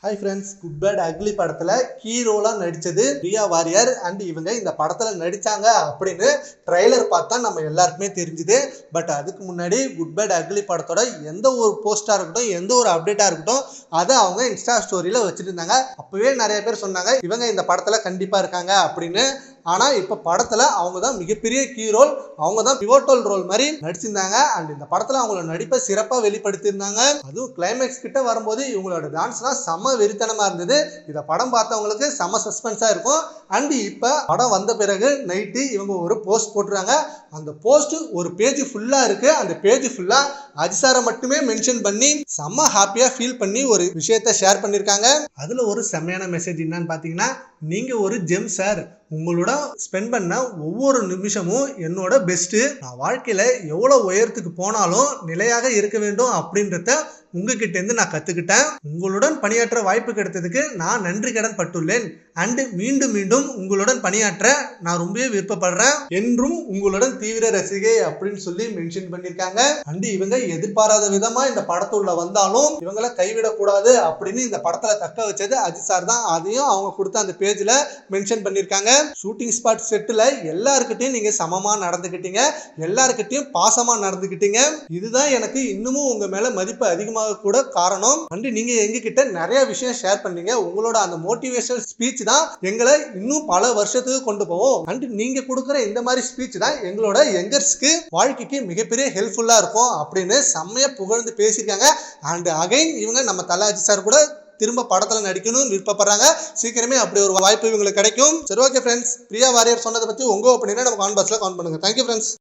Hi friends, Good Bad Ugly படத்தில் ஹீரோலாம் நடித்தது பிரியா வாரியர். அண்ட் இவங்க இந்த படத்தில் நடித்தாங்க அப்படின்னு ட்ரெய்லர் பார்த்தா நம்ம எல்லாருக்குமே தெரிஞ்சுது. பட் அதுக்கு முன்னாடி குட் பேட் அக்லி படத்தோட எந்த ஒரு போஸ்ட்டாக இருக்கட்டும், எந்த ஒரு அப்டேட்டாக இருக்கட்டும், அதை அவங்க இன்ஸ்டா ஸ்டோரியில் வச்சுட்டு இருந்தாங்க. அப்போவே நிறைய பேர் சொன்னாங்க இவங்க இந்த படத்தில் கண்டிப்பாக இருக்காங்க அப்படின்னு. ஆனால் இப்போ படத்தில் அவங்க தான் மிகப்பெரிய கீ ரோல், அவங்க தான் பிவோட்டல் ரோல் மாதிரி நடிச்சிருந்தாங்க. அண்ட் இந்த படத்தில் அவங்களோட நடிப்பை சிறப்பாக வெளிப்படுத்தியிருந்தாங்க. அதுவும் கிளைமேக்ஸ் கிட்ட வரும்போது இவங்களோட டான்ஸ்லாம் செம்ம வெறித்தனமாக இருந்தது. இதை படம் பார்த்தவங்களுக்கு செம்ம சஸ்பென்ஸாக இருக்கும். அண்ட் இப்போ படம் வந்த பிறகு நைட்டு இவங்க ஒரு போஸ்ட் போட்டுறாங்க. அந்த போஸ்ட் ஒரு பேஜ் ஃபுல்லாக இருக்கு. அந்த பேஜ் ஃபுல்லாக அஜிசாரை மட்டுமே மென்ஷன் பண்ணி செம்ம ஹாப்பியாக ஃபீல் பண்ணி ஒரு விஷயத்தை ஷேர் பண்ணியிருக்காங்க. அதில் ஒரு செம்மையான மெசேஜ் என்னன்னு பார்த்தீங்கன்னா, நீங்கள் ஒரு ஜெம் சார், உங்களோட ஸ்பெண்ட் பண்ண ஒவ்வொரு நிமிஷமும் என்னோட பெஸ்ட்டு. நான் வாழ்க்கையில் எவ்வளோ உயரத்துக்கு போனாலும் நிலையாக இருக்க வேண்டும் அப்படின்றத உங்ககிட்ட இருந்து நான் கற்றுக்கிட்டேன். உங்களுடன் பணியாற்ற வாய்ப்பு கிடைத்ததுக்கு நான் நன்றி கடன் பட்டுள்ளேன். அண்டு மீண்டும் மீண்டும் உங்களுடன் பணியாற்ற நான் ரொம்பவே விருப்பப்படுறேன். என்றும் உங்களுடன் தீவிர ரசிகை அப்படின்னு சொல்லி மென்ஷன் பண்ணியிருக்காங்க. அண்டு இவங்க எதிர்பாராத விதமா இந்த படத்துள்ள வந்தாலும் இவங்களை கைவிடக்கூடாது அப்படின்னு இந்த படத்துல தக்க வச்சது அஜித் சார் தான். அதையும் அவங்க கொடுத்த அந்த பேஜ்ல மென்ஷன் பண்ணியிருக்காங்க. ஷூட்டிங் ஸ்பாட் செட்டில் எல்லாருக்கிட்டையும் நீங்க சமமா நடந்துக்கிட்டீங்க, எல்லாருக்கிட்டையும் பாசமா நடந்துக்கிட்டீங்க. இதுதான் எனக்கு இன்னமும் உங்க மேல மதிப்பு அதிகமாக கூட காரணம். அண்ட் நீங்க எங்ககிட்ட நிறைய விஷயம் ஷேர் பண்ணீங்க. உங்களோட அந்த மோட்டிவேஷனல் ஸ்பீச் தான் எங்களை இன்னும் பல வருஷத்துக்கு கொண்டு போவோம். அண்ட் நீங்க கொடுக்குற இந்த மாதிரி ஸ்பீச் தான் எங்களோட யங்கர்ஸ்க்கு வாழ்க்கைக்கு மிகப்பெரிய ஹெல்ப்ஃபுல்லா இருக்கும் அப்படின்னு செம்மையா புகழ்ந்து பேசியிருக்காங்க. அண்ட் அகைன் இவங்க நம்ம தல அஜித் சார் கூட திரும்ப படத்துல நடிக்கணும்னு விருப்பப்படுறாங்க. சீக்கிரமே அப்படி ஒரு வாய்ப்பு இவங்களுக்கு கிடைக்கும். சரி, ஓகே ஃப்ரெண்ட்ஸ், பிரியா வாரியர் சொன்னதை பத்தி உங்க ஒப்பீனியனை நம்ம காமெண்ட் பாக்ஸ்ல கமெண்ட் பண்ணுங்க. Thank you friends.